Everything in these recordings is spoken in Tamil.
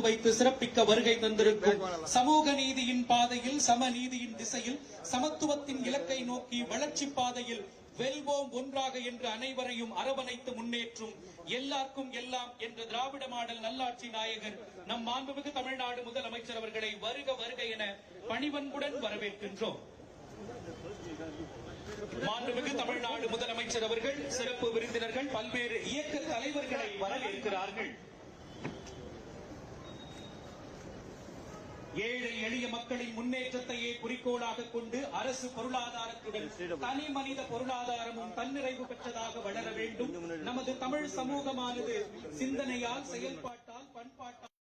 வைத்து சிறப்பிக்க வருகை தந்திருக்கும் சமூக நீதியின் பாதையில் சமநீதியின் திசையில் சமத்துவத்தின் இலக்கை நோக்கி வளர்ச்சி பாதையில் வெல்வோம் ஒன்றாக என்று அனைவரையும் அரவணைத்து முன்னேற்றும் எல்லாருக்கும் எல்லாம் என்ற திராவிட மாடல் நல்லாட்சி நாயகர் நம் மாண்புமிகு தமிழ்நாடு முதலமைச்சர் அவர்களை வருக வருக என பணிவன்புடன் வரவேற்கின்றோம். மாண்புமிகு தமிழ்நாடு முதலமைச்சர் அவர்கள் சிறப்பு விருந்தினர்கள் பல்வேறு இயக்க தலைவர்களை வரவேற்கிறார்கள். ஏழை எளிய மக்களின் முன்னேற்றத்தையே குறிக்கோளாக கொண்டு அரசு பொருளாதாரத்துடன் தனி மனித பொருளாதாரமும் தன்னிறைவு பெற்றதாக வளர வேண்டும். நமது தமிழ் சமூகமானது சிந்தனையால் செயல்பாட்டால் பண்பாட்டால்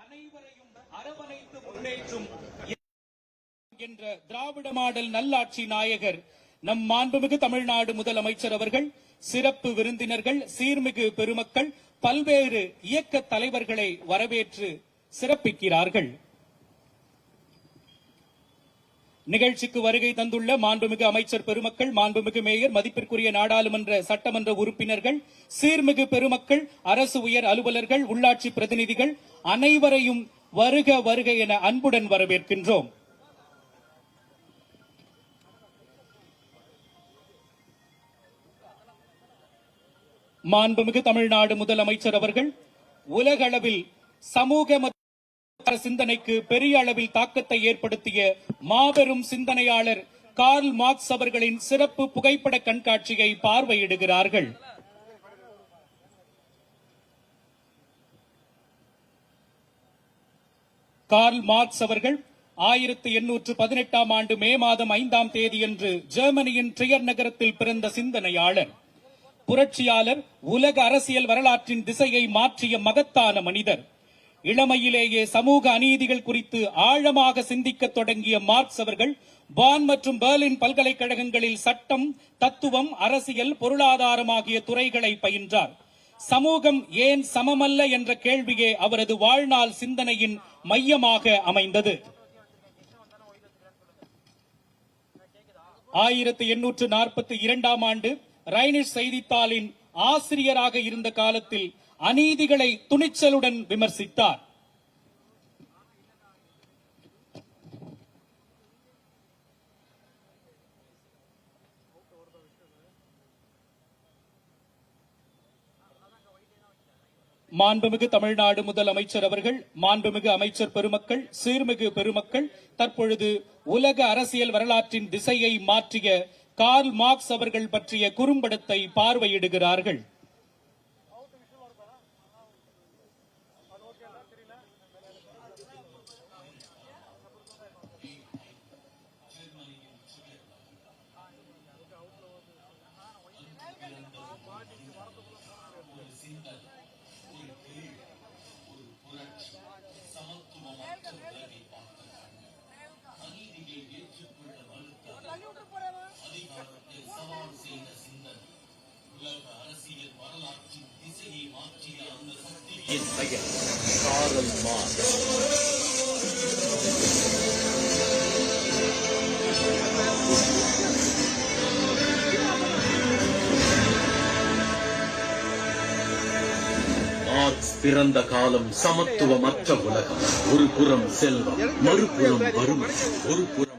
அனைவரையும் அரவணைத்து முன்னேற்றும் என்ற திராவிட மாடல் நல்லாட்சி நாயகர் நம் மாண்புமிகு தமிழ்நாடு முதலமைச்சர் அவர்கள் சிறப்பு விருந்தினர்கள் சீர்மிகு பெருமக்கள் பல்வேறு இயக்க தலைவர்களை வரவேற்று சிறப்பிக்கிறார்கள். நிகழ்ச்சிக்கு வருகை தந்துள்ள மாண்புமிகு அமைச்சர் பெருமக்கள், மாண்புமிகு மேயர், மதிப்பிற்குரிய நாடாளுமன்ற சட்டமன்ற உறுப்பினர்கள், சீர்மிகு பெருமக்கள், அரசு உயர் அலுவலர்கள், உள்ளாட்சி பிரதிநிதிகள் அனைவரையும் வருக வருக என அன்புடன் வரவேற்கின்றோம். மாண்புமிகு தமிழ்நாடு முதலமைச்சர் அவர்கள் உலக அளவில் சமூக சிந்தனைக்கு பெரிய அளவில் தாக்கத்தை ஏற்படுத்திய மாபெரும் சிந்தனையாளர் கார்ல் மார்க்ஸ் அவர்களின் சிறப்பு புகைப்பட கண்காட்சியை பார்வையிடுகிறார்கள். கார்ல் மார்க்ஸ் அவர்கள் 1818 ஆண்டு மே மாதம் 5ஆம் தேதியன்று ஜெர்மனியின் ட்ரியர் நகரத்தில் பிறந்த சிந்தனையாளர், புரட்சியாளர், உலக அரசியல் வரலாற்றின் திசையை மாற்றிய மகத்தான மனிதர். இளமையிலேயே சமூக அநீதிகள் குறித்து ஆழமாக சிந்திக்க தொடங்கிய மார்க்ஸ் அவர்கள் பான் மற்றும் பெர்லின் பல்கலைக்கழகங்களில் சட்டம், தத்துவம், அரசியல், பொருளாதாரம் ஆகிய துறைகளை பயின்றார். சமூகம் ஏன் சமமல்ல என்ற கேள்வியே அவரது வாழ்நாள் சிந்தனையின் மையமாக அமைந்தது. 1842ஆம் ஆண்டு ரைனிஷ் செய்தித்தாளின் ஆசிரியராக இருந்த காலத்தில் அநீதிகளை துணிச்சலுடன் விமர்சித்தார். மாண்புமிகு தமிழ்நாடு முதலமைச்சர் அவர்கள், மாண்புமிகு அமைச்சர் பெருமக்கள், சீர்மிகு பெருமக்கள் தற்பொழுது உலக அரசியல் வரலாற்றின் திசையை மாற்றிய கார்ல் மார்க்ஸ் அவர்கள் பற்றிய குறும்படத்தை பார்வையிடுகிறார்கள். என் பெயர் கார்ல் மார்க்ஸ். மார்க்ஸ் பிறந்த காலம் சமத்துவமற்ற உலகம். ஒரு புறம் செல்வம், மறுபுறம் வறுமை, ஒரு புறம்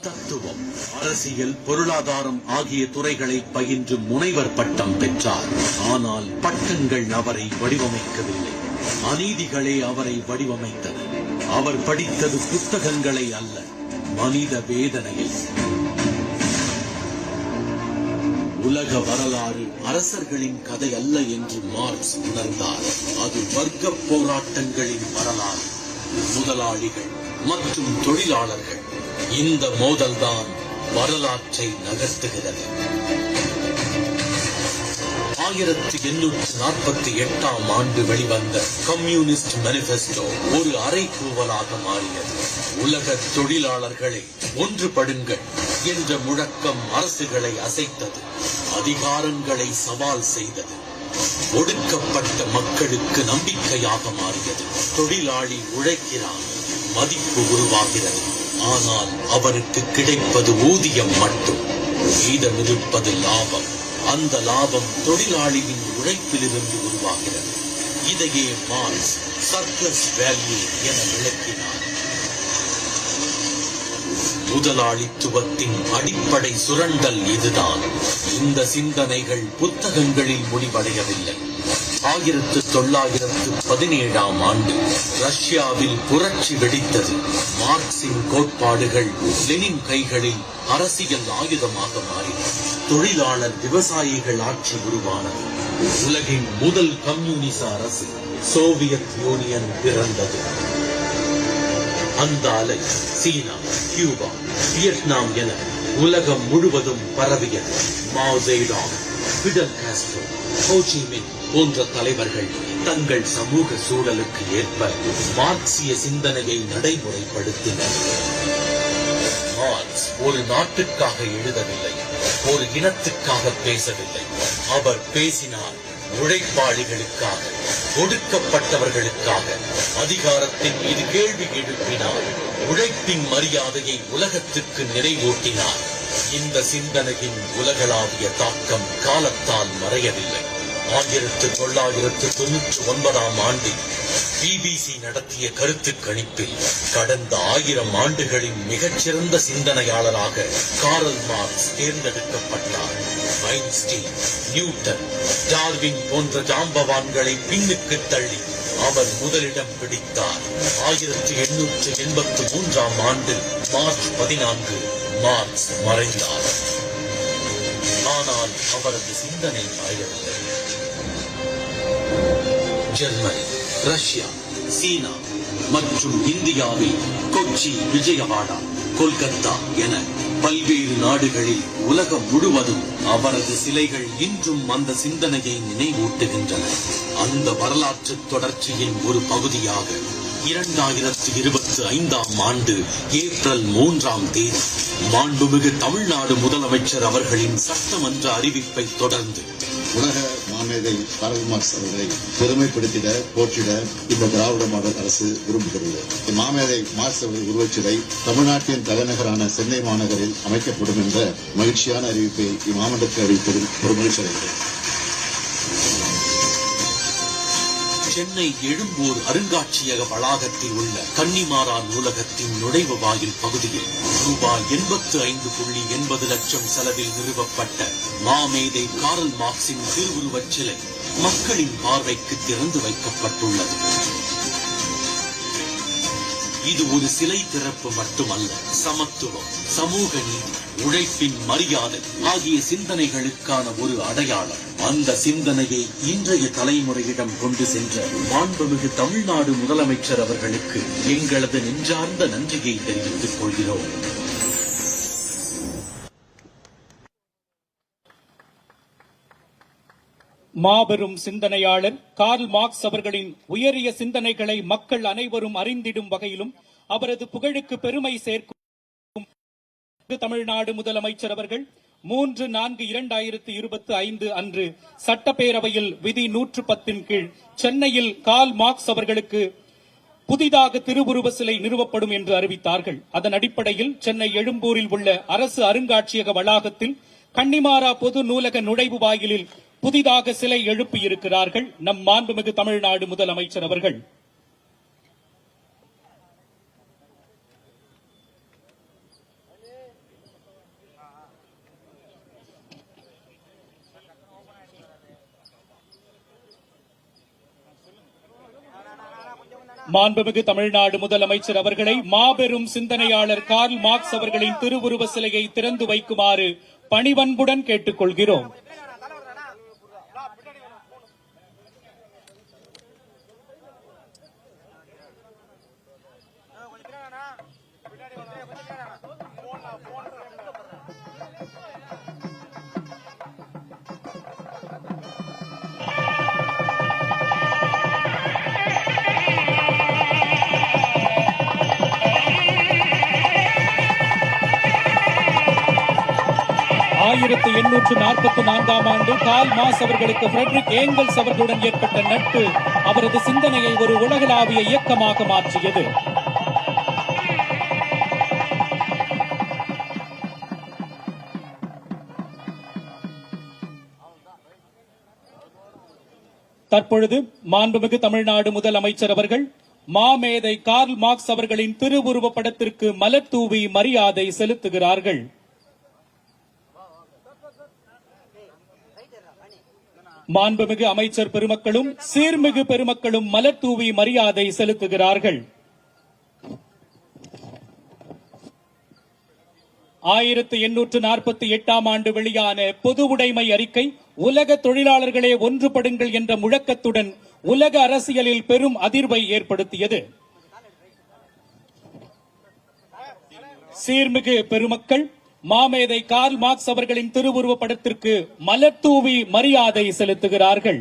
தத்துவம், அரசியல், பொருளாதாரம் ஆகிய துறைகளை பயின்று முனைவர் பட்டம் பெற்றார். ஆனால் பட்டங்கள் அவரை வடிவமைக்கவில்லை, அநீதிகளே அவரை வடிவமைத்தன. அவர் படித்தது புத்தகங்களை அல்ல, மனித வேதனையை. உலக வரலாறு அரசர்களின் கதை அல்ல என்று மார்க்ஸ் உணர்ந்தார். அது வர்க்க போராட்டங்களின் வரலாறு. முதலாளிகள் மற்றும் தொழிலாளர்கள், இந்த மோதல்தான் வரலாற்றை நகர்த்துகிறது. 1848 வெளிவந்த கம்யூனிஸ்ட் மேனிஃபெஸ்டோ ஒரு அறைகூவலாக மாறியது. உலக தொழிலாளர்களே ஒன்றுபடுங்கள் என்ற முழக்கம் அரசுகளை அசைத்தது, அதிகாரங்களை சவால் செய்தது. ஒடுக்கப்பட்ட மக்களுக்கு நம்பிக்கையாக மாறியது. தொழிலாளி உழைக்கிறான், மதிப்பு உருவாகிறது. ஆனால் அவருக்கு கிடைப்பது ஊதியம் மட்டும். மீதமிருப்பது லாபம். அந்த லாபம் தொழிலாளியின் உழைப்பிலிருந்து உருவாகிறது. இதையே மார்க்ஸ் சர்ப்ளஸ் வேல்யூ என விளக்கினார். முதலாளித்துவத்தின் அடிப்படை சுரண்டல் இதுதான். இந்த சிந்தனைகள் புத்தகங்களில் முடிவடையவில்லை. 1917 ரஷ்யாவில் புரட்சி வெடித்தது. மார்க்சின் கோட்பாடுகள் லெனின் கைகளில் அரசியல் ஆயுதமாக மாறின. தொழிலாளர் விவசாயிகள் ஆட்சி உருவானது. உலகின் முதல் கம்யூனிச அரசு சோவியத் யூனியன் பிறந்தது. அந்த அலை சீனா, கியூபா, வியட்நாம் என உலகம் முழுவதும் பரவியது. மாவோ சேடாங், பிடல் காஸ்ட்ரோ, ஹோ சி மின் போன்ற தலைவர்கள் தங்கள் சமூக சூழலுக்கு ஏற்ப மார்க்சிய சிந்தனையை நடைமுறைப்படுத்தினர். மார்க்ஸ் ஒரு நாட்டுக்காக எழுதவில்லை, ஒரு இனத்துக்காக பேசவில்லை. அவர் பேசினார் உழைப்பாளிகளுக்காக, ஒடுக்கப்பட்டவர்களுக்காக. அதிகாரத்தின் மீது கேள்வி எழுப்பினார். உழைப்பின் மரியாதையை உலகத்திற்கு நிறைவூட்டினார். இந்த சிந்தனையின் உலகளாவிய தாக்கம் காலத்தால் மறையவில்லை. 1999 பிபிசி நடத்திய கருத்து கணிப்பில் கடந்த 1000 ஆண்டுகளின் மிகச்சிறந்த சிந்தனையாளராக காரல் மார்க்ஸ் தேர்ந்தெடுக்கப்பட்டார். ஐன்ஸ்டீன், நியூட்டன், டார்வின் போன்ற ஜாம்பவான்களை பின்னுக்கு தள்ளி அவர் முதலிடம் பிடித்தார். 1883 மார்ச் 14 மார்க்ஸ் மறைந்தார். ஆனால் அவரது சிந்தனை மறையவில்லை. ஜெர்மனி, ரஷ்யா, சீனா மற்றும் இந்தியாவில் கொச்சி, விஜயவாடா, கொல்கத்தா என பல்வேறு நாடுகளில் உலகம் முழுவதும் அவரது சிலைகள் இன்றும் அந்த சிந்தனையை நினைவூட்டுகின்றன. அந்த வரலாற்று தொடர்ச்சியின் ஒரு பகுதியாக 2025 ஏப்ரல் 3 மாண்புமிகு தமிழ்நாடு முதலமைச்சர் அவர்களின் சட்டமன்ற அறிவிப்பை தொடர்ந்து உலக மாமேதை காரல் மார்க்ஸ் அவர்களை பெருமைப்படுத்திட, போற்றிட இந்த திராவிட மாடல் அரசு விரும்புகிறது. மாமேதை மார்க்ஸ் அவர்கள் உருவச்சிலை தமிழ்நாட்டின் தலைநகரான சென்னை மாநகரில் அமைக்கப்படும் என்ற மகிழ்ச்சியான அறிவிப்பை இம்மாமண்டலத்தில் அறிவிப்பதில் ஒரு மகிழ்ச்சி அடைகிறேன். சென்னை எழும்பூர் அருங்காட்சியக வளாகத்தில் உள்ள கன்னிமாரா நூலகத்தின் நுழைவு வாயில் பகுதியில் ரூபாய் 85.80 லட்சம் செலவில் நிறுவப்பட்ட மாமேதை காரல் மார்க்சின் திருவுருவச் சிலை மக்களின் பார்வைக்கு திறந்து வைக்கப்பட்டுள்ளது. இது ஒரு சிலை திறப்பு மட்டுமல்ல, சமத்துவம், சமூக நீதி, உழைப்பின் மரியாதை ஆகிய சிந்தனைகளுக்கான ஒரு அடையாளம். அந்த சிந்தனையை இன்றைய தலைமுறையிடம் கொண்டு சென்ற மாண்புமிகு தமிழ்நாடு முதலமைச்சர் அவர்களுக்கு எங்களது நெஞ்சார்ந்த நன்றியை தெரிவித்துக் கொள்கிறோம். மாபெரும் சிந்தனையாளர் கார்ல் மார்க்ஸ் அவர்களின் உயரிய சிந்தனைகளை மக்கள் அனைவரும் அறிந்திடும் வகையிலும் அவரது புகழுக்கு பெருமை சேர்க்கும் தமிழ்நாடு முதலமைச்சர் அவர்கள் 3/4/2025 அன்று சட்டப்பேரவையில் விதி 110 கீழ் சென்னையில் கார்ல் மார்க்ஸ் அவர்களுக்கு புதிதாக திருவுருவ சிலை நிறுவப்படும் என்று அறிவித்தார்கள். அதன் அடிப்படையில் சென்னை எழும்பூரில் உள்ள அரசு அருங்காட்சியக வளாகத்தில் கன்னிமாரா பொது நூலக நுழைவு வாயிலில் புதிதாக சிலை எழுப்பியிருக்கிறார்கள் நம் மாண்புமிகு தமிழ்நாடு முதலமைச்சர் அவர்கள். மாண்புமிகு தமிழ்நாடு முதலமைச்சர் அவர்களை மாபெரும் சிந்தனையாளர் கார்ல் மார்க்ஸ் அவர்களின் திருவுருவ சிலையை திறந்து வைக்குமாறு பணிவன்புடன் கேட்டுக் கொள்கிறோம். 1844 ஆண்டு கார்ல் மார்க்ஸ் அவர்களுக்கு ஃபிரெட்ரிக் ஏங்கல்ஸ் அவர்களுடன் ஏற்பட்ட நட்பு அவரது சிந்தனையை ஒரு உலகளாவிய இயக்கமாக மாற்றியது. தற்பொழுது மாண்புமிகு தமிழ்நாடு முதலமைச்சர் அவர்கள் மாமேதை கார்ல் மார்க்ஸ் அவர்களின் திருவுருவ படத்திற்கு மலர் தூவி மரியாதை செலுத்துகிறார்கள். மாண்புமிகு அமைச்சர் பெருமக்களும் சீர்மிகு பெருமக்களும் மலர் தூவி மரியாதை செலுத்துகிறார்கள். 1848 ஆண்டு வெளியான பொது உடைமை அறிக்கை உலக தொழிலாளர்களே ஒன்றுபடுங்கள் என்ற முழக்கத்துடன் உலக அரசியலில் பெரும் அதிர்வை ஏற்படுத்தியது. சீர்மிகு பெருமக்கள் மாமேதை கார்ல் மார்க்ஸ் அவர்களின் திருவுருவ படத்திற்கு மலர் தூவி மரியாதை செலுத்துகிறார்கள்.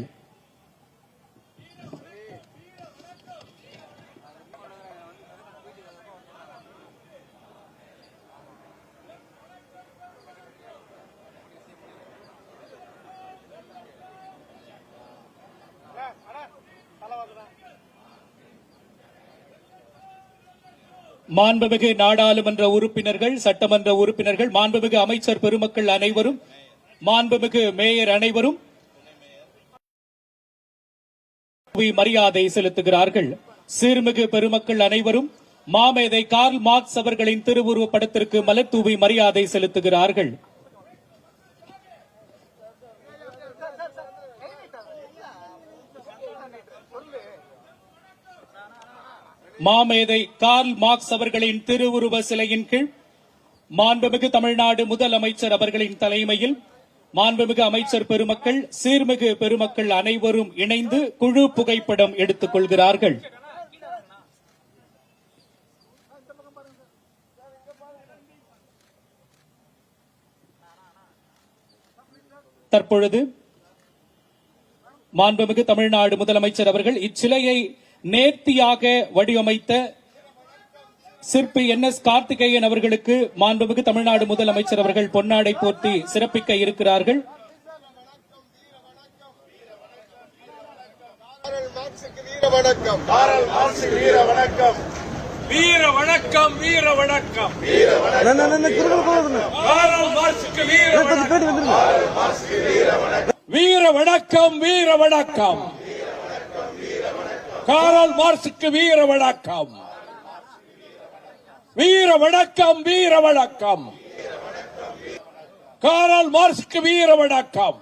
மாண்புமிகு நாடாளுமன்ற உறுப்பினர்கள், சட்டமன்ற உறுப்பினர்கள், மாண்புமிகு அமைச்சர் பெருமக்கள் அனைவரும், மாண்புமிகு மேயர் அனைவரும் மரியாதை செலுத்துகிறார்கள். சீர்மிகு பெருமக்கள் அனைவரும் மாமேதை கார்ல் மார்க்ஸ் அவர்களின் திருவுருவ படத்திற்கு மலர் தூவி மரியாதை செலுத்துகிறார்கள். மாமேதை கார்ல் மார்க்ஸ் அவர்களின் திருவுருவ சிலையின் கீழ் மாண்புமிகு தமிழ்நாடு முதலமைச்சர் அவர்களின் தலைமையில் மாண்புமிகு அமைச்சர் பெருமக்கள், சீர்மிகு பெருமக்கள் அனைவரும் இணைந்து குழு புகைப்படம் எடுத்துக் கொள்கிறார்கள். தற்பொழுது மாண்புமிகு தமிழ்நாடு முதலமைச்சர் அவர்கள் இச்சிலையை நேர்த்தியாக வடிவமைத்த சிற்பி NS கார்த்திகேயன் அவர்களுக்கு மாண்புமிகு தமிழ்நாடு முதலமைச்சர் அவர்கள் பொன்னாடை போர்த்தி சிறப்பிக்க இருக்கிறார்கள். வீர வணக்கம், கார்ல் மார்க்ஸுக்கு வீர வணக்கம், வீர வணக்கம், வீர வணக்கம், வீர வணக்கம், கார்ல் மார்க்ஸுக்கு வீர வணக்கம், வீர வணக்கம், வீர வணக்கம், கார்ல் மார்க்ஸுக்கு வீர வணக்கம், வீர வணக்கம், வீர வணக்கம், கார்ல் மார்க்ஸுக்கு வீர வணக்கம்.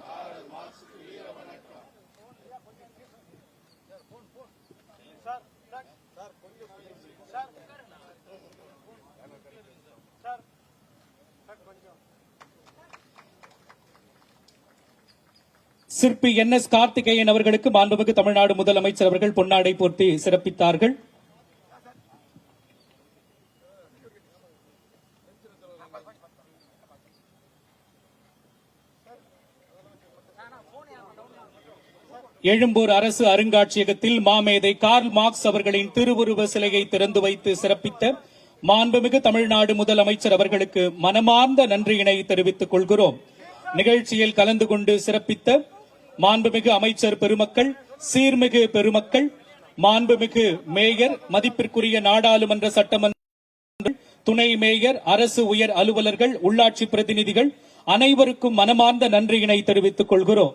சிற்பி NS கார்த்திகேயன் அவர்களுக்கு மாண்புமிகு தமிழ்நாடு முதலமைச்சர் அவர்கள் பொன்னாடை போர்த்தி சிறப்பித்தார்கள். எழும்பூர் அரசு அருங்காட்சியகத்தில் மாமேதை கார்ல் மார்க்ஸ் அவர்களின் திருவுருவ சிலையை திறந்து வைத்து சிறப்பித்த மாண்புமிகு தமிழ்நாடு முதலமைச்சர் அவர்களுக்கு மனமார்ந்த நன்றியினை தெரிவித்துக் கொள்கிறோம். நிகழ்ச்சியில் கலந்து கொண்டு சிறப்பித்த மாண்புமிகு அமைச்சர் பெருமக்கள், சீர்மிகு பெருமக்கள், மாண்புமிகு மேயர், மதிப்பிற்குரிய நாடாளுமன்ற சட்டமன்ற துணை மேயர், அரசு உயர் அலுவலர்கள், உள்ளாட்சி பிரதிநிதிகள் அனைவருக்கும் மனமார்ந்த நன்றியினை தெரிவித்துக் கொள்கிறோம்.